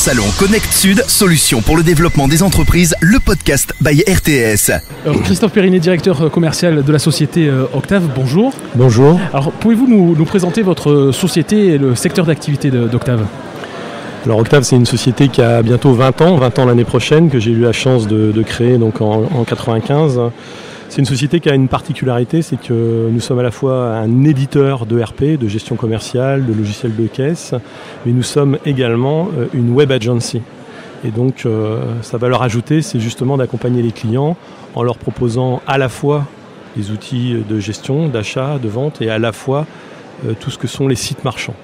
Salon Connect Sud, solution pour le développement des entreprises, le podcast by RTS. Christophe Périnet, directeur commercial de la société Octave, bonjour. Bonjour. Alors, pouvez-vous nous présenter votre société et le secteur d'activité d'Octave ? Alors Octave, c'est une société qui a bientôt 20 ans l'année prochaine, que j'ai eu la chance de créer donc en 95. C'est une société qui a une particularité, c'est que nous sommes à la fois un éditeur de RP, de gestion commerciale, de logiciels de caisse, mais nous sommes également une web agency. Et donc sa valeur ajoutée, c'est justement d'accompagner les clients en leur proposant à la fois les outils de gestion, d'achat, de vente, et à la fois tout ce que sont les sites marchands.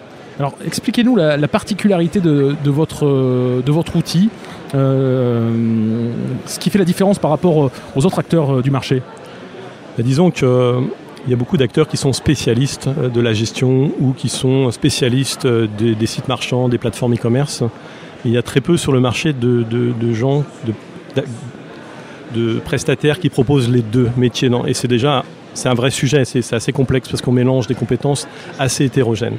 Alors, expliquez-nous la particularité de votre outil, ce qui fait la différence par rapport aux autres acteurs du marché. Disons qu'il y a beaucoup d'acteurs qui sont spécialistes de la gestion ou qui sont spécialistes des sites marchands, des plateformes e-commerce. Il y a très peu sur le marché de gens, de prestataires qui proposent les deux métiers. Et c'est un vrai sujet, c'est assez complexe parce qu'on mélange des compétences assez hétérogènes.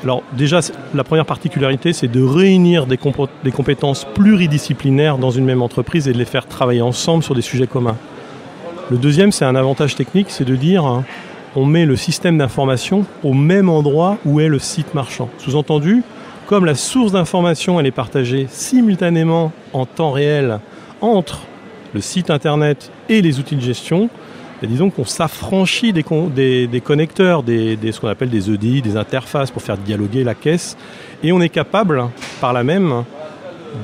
Alors déjà, la première particularité, c'est de réunir des compétences pluridisciplinaires dans une même entreprise et de les faire travailler ensemble sur des sujets communs. Le deuxième, c'est un avantage technique, c'est de dire on met le système d'information au même endroit où est le site marchand. Sous-entendu, comme la source d'information elle est partagée simultanément en temps réel entre le site internet et les outils de gestion, disons qu'on s'affranchit des connecteurs, ce qu'on appelle des EDI, des interfaces pour faire dialoguer la caisse, et on est capable par là même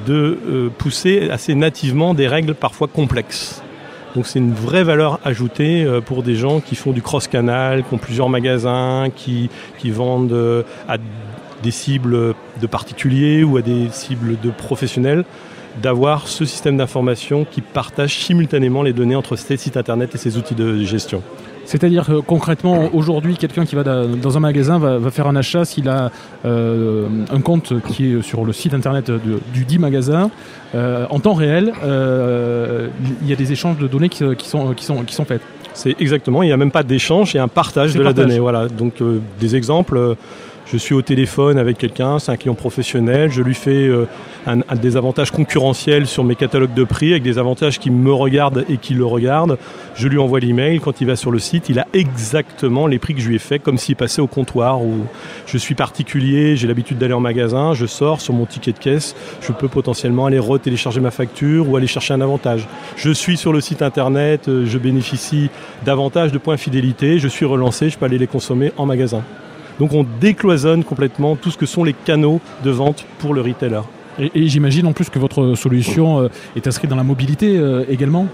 de pousser assez nativement des règles parfois complexes. Donc c'est une vraie valeur ajoutée pour des gens qui font du cross-canal, qui ont plusieurs magasins, qui vendent à des cibles de particuliers ou à des cibles de professionnels, d'avoir ce système d'information qui partage simultanément les données entre ces sites internet et ces outils de gestion. C'est-à-dire que concrètement, aujourd'hui, quelqu'un qui va dans un magasin va faire un achat s'il a un compte qui est sur le site internet du dit magasin. En temps réel, il y a des échanges de données qui sont faits. C'est exactement, il n'y a même pas d'échange, il y a un partage de la donnée. Voilà. Donc des exemples. Je suis au téléphone avec quelqu'un, c'est un client professionnel, je lui fais des avantages concurrentiels sur mes catalogues de prix avec des avantages qui me regardent et qui le regardent. Je lui envoie l'email, quand il va sur le site, il a exactement les prix que je lui ai fait, comme s'il passait au comptoir. Où je suis particulier, j'ai l'habitude d'aller en magasin, je sors sur mon ticket de caisse, je peux potentiellement aller retélécharger ma facture ou aller chercher un avantage. Je suis sur le site internet, je bénéficie d'avantages de points fidélité, je suis relancé, je peux aller les consommer en magasin. Donc on décloisonne complètement tout ce que sont les canaux de vente pour le retailer. Et j'imagine en plus que votre solution est inscrite dans la mobilité également ?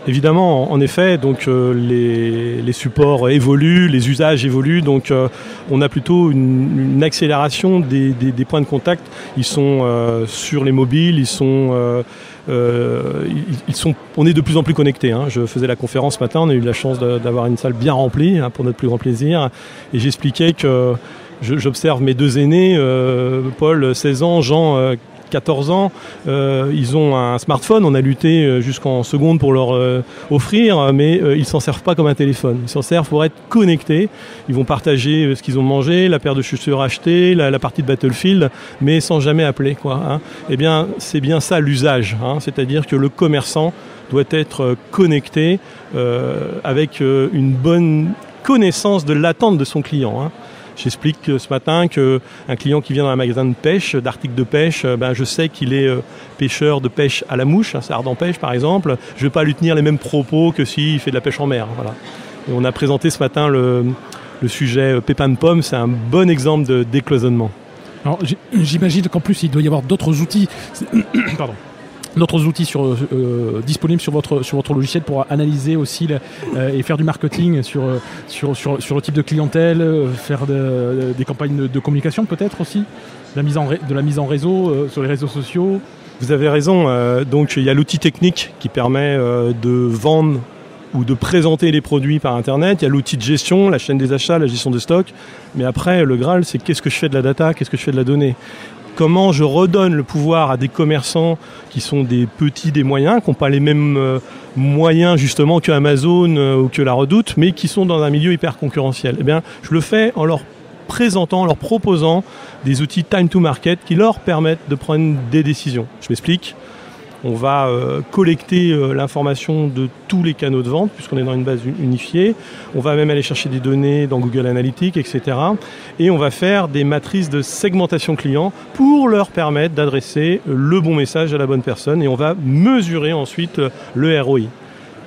Évidemment, en effet, donc les supports évoluent, les usages évoluent, donc on a plutôt une accélération des points de contact. Ils sont sur les mobiles, on est de plus en plus connectés. Je faisais la conférence ce matin, on a eu la chance d'avoir une salle bien remplie pour notre plus grand plaisir, et j'expliquais que j'observe mes deux aînés, Paul 16 ans, Jean 14 ans, ils ont un smartphone, on a lutté jusqu'en seconde pour leur offrir, mais ils s'en servent pas comme un téléphone, ils s'en servent pour être connectés, ils vont partager ce qu'ils ont mangé, la paire de chaussures achetées, la partie de Battlefield, mais sans jamais appeler, Eh bien, c'est bien ça l'usage, c'est-à-dire que le commerçant doit être connecté avec une bonne connaissance de l'attente de son client. J'explique ce matin qu'un client qui vient dans un magasin de pêche, d'articles de pêche, je sais qu'il est pêcheur de pêche à la mouche, c'est Ardent Pêche par exemple. Je ne vais pas lui tenir les mêmes propos que s'il fait de la pêche en mer. Voilà. Et on a présenté ce matin le sujet pépin de pomme, c'est un bon exemple de décloisonnement. Alors, j'imagine qu'en plus il doit y avoir d'autres outils. Pardon. D'autres outils disponibles sur votre logiciel pour analyser aussi et faire du marketing sur le type de clientèle, faire des campagnes de communication peut-être aussi, de la mise en réseau sur les réseaux sociaux. Vous avez raison, donc il y a l'outil technique qui permet de vendre ou de présenter les produits par Internet. Il y a l'outil de gestion, la chaîne des achats, la gestion de stock. Mais après, le Graal, c'est qu'est-ce que je fais de la data, qu'est-ce que je fais de la donnée ? Comment je redonne le pouvoir à des commerçants qui sont des petits, des moyens, qui n'ont pas les mêmes moyens justement que Amazon ou que la Redoute, mais qui sont dans un milieu hyper concurrentiel. Eh bien, je le fais en leur présentant, en leur proposant des outils time to market qui leur permettent de prendre des décisions. Je m'explique. On va collecter l'information de tous les canaux de vente, puisqu'on est dans une base unifiée. On va même aller chercher des données dans Google Analytics, etc. Et on va faire des matrices de segmentation client pour leur permettre d'adresser le bon message à la bonne personne. Et on va mesurer ensuite le ROI.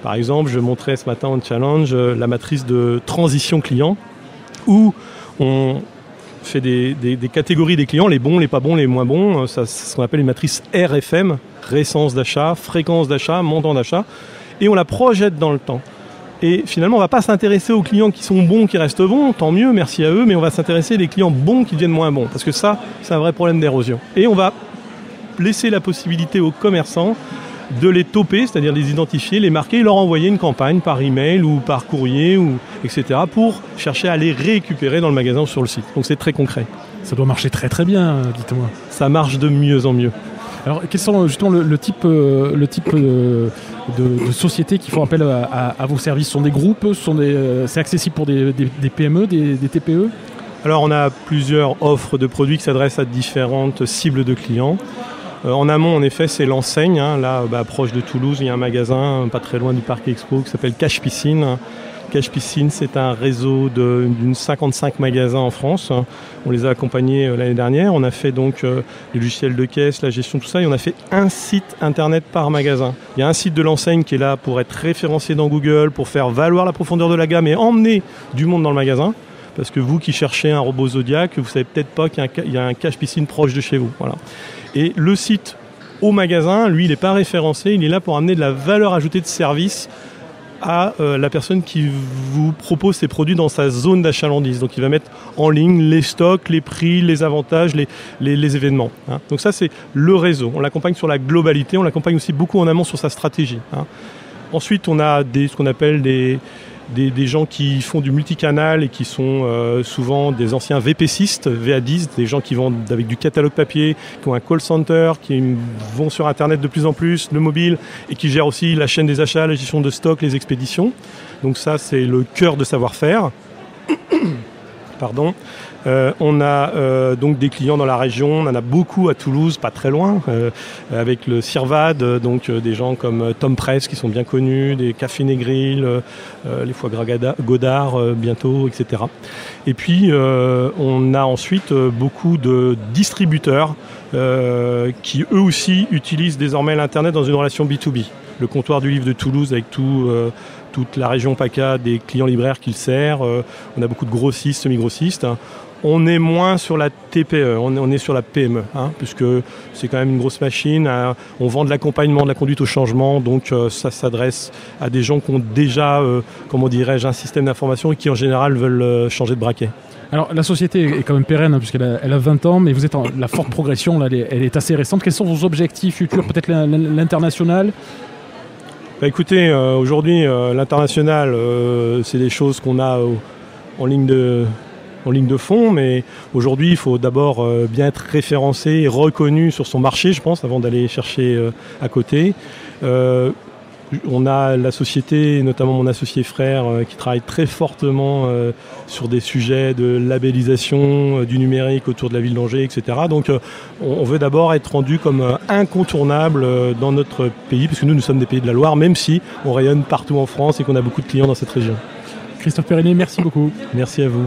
Par exemple, je montrais ce matin en challenge la matrice de transition client, où on fait des catégories des clients, les bons, les pas bons, les moins bons. C'est ce qu'on appelle une matrice RFM, récence d'achat, fréquence d'achat, montant d'achat, et on la projette dans le temps. Et finalement, on ne va pas s'intéresser aux clients qui sont bons, qui restent bons, tant mieux, merci à eux, mais on va s'intéresser aux clients bons qui deviennent moins bons, parce que ça, c'est un vrai problème d'érosion. Et on va laisser la possibilité aux commerçants de les toper, c'est-à-dire les identifier, les marquer et leur envoyer une campagne par email ou par courrier, etc. pour chercher à les récupérer dans le magasin ou sur le site. Donc c'est très concret. Ça doit marcher très très bien, dites-moi. Ça marche de mieux en mieux. Alors, quels sont justement le type de sociétés qui font appel à vos services? Ce sont des groupes? C'est accessible pour des PME, des TPE? Alors, on a plusieurs offres de produits qui s'adressent à différentes cibles de clients. En amont, en effet, c'est l'enseigne. Là, proche de Toulouse, il y a un magasin pas très loin du Parc Expo qui s'appelle Cache Piscine. Cache Piscine, c'est un réseau d'une 55 magasins en France. On les a accompagnés l'année dernière. On a fait donc les logiciels de caisse, la gestion, tout ça. Et on a fait un site internet par magasin. Il y a un site de l'enseigne qui est là pour être référencé dans Google, pour faire valoir la profondeur de la gamme et emmener du monde dans le magasin. Parce que vous qui cherchez un robot Zodiac, vous ne savez peut-être pas qu'il y a un Cache Piscine proche de chez vous. Voilà. Et le site au magasin, lui, il n'est pas référencé. Il est là pour amener de la valeur ajoutée de service à la personne qui vous propose ses produits dans sa zone d'achalandise. Donc il va mettre en ligne les stocks, les prix, les avantages, les événements. Donc ça, c'est le réseau. On l'accompagne sur la globalité, on l'accompagne aussi beaucoup en amont sur sa stratégie. Ensuite, on a ce qu'on appelle des gens qui font du multicanal et qui sont souvent des anciens VPCistes, VA10, des gens qui vendent avec du catalogue papier, qui ont un call center, qui vont sur Internet de plus en plus, le mobile, et qui gèrent aussi la chaîne des achats, la gestion de stock, les expéditions. Donc ça, c'est le cœur de savoir-faire. Pardon. On a donc des clients dans la région, on en a beaucoup à Toulouse, pas très loin, avec le Cirvad, donc des gens comme Tom Press qui sont bien connus, des Café Négril, les Foie Gras Godard bientôt, etc. Et puis on a ensuite beaucoup de distributeurs qui eux aussi utilisent désormais l'Internet dans une relation B2B. Le comptoir du livre de Toulouse avec toute la région PACA, des clients libraires qui le sert. On a beaucoup de grossistes, semi-grossistes. On est moins sur la TPE, on est sur la PME, puisque c'est quand même une grosse machine. On vend de l'accompagnement, de la conduite au changement, donc ça s'adresse à des gens qui ont déjà, un système d'information et qui en général veulent changer de braquet. Alors la société est quand même pérenne, puisqu'elle a 20 ans, mais vous êtes la forte progression, là, elle est assez récente. Quels sont vos objectifs futurs? Peut-être l'international? Écoutez, aujourd'hui, l'international, c'est des choses qu'on a en ligne de fond, mais aujourd'hui, il faut d'abord bien être référencé et reconnu sur son marché, je pense, avant d'aller chercher à côté. On a la société, notamment mon associé frère, qui travaille très fortement sur des sujets de labellisation du numérique autour de la ville d'Angers, etc. Donc on veut d'abord être rendu comme incontournable dans notre pays, puisque nous sommes des pays de la Loire, même si on rayonne partout en France et qu'on a beaucoup de clients dans cette région. Christophe Perrinet, merci beaucoup. Merci à vous.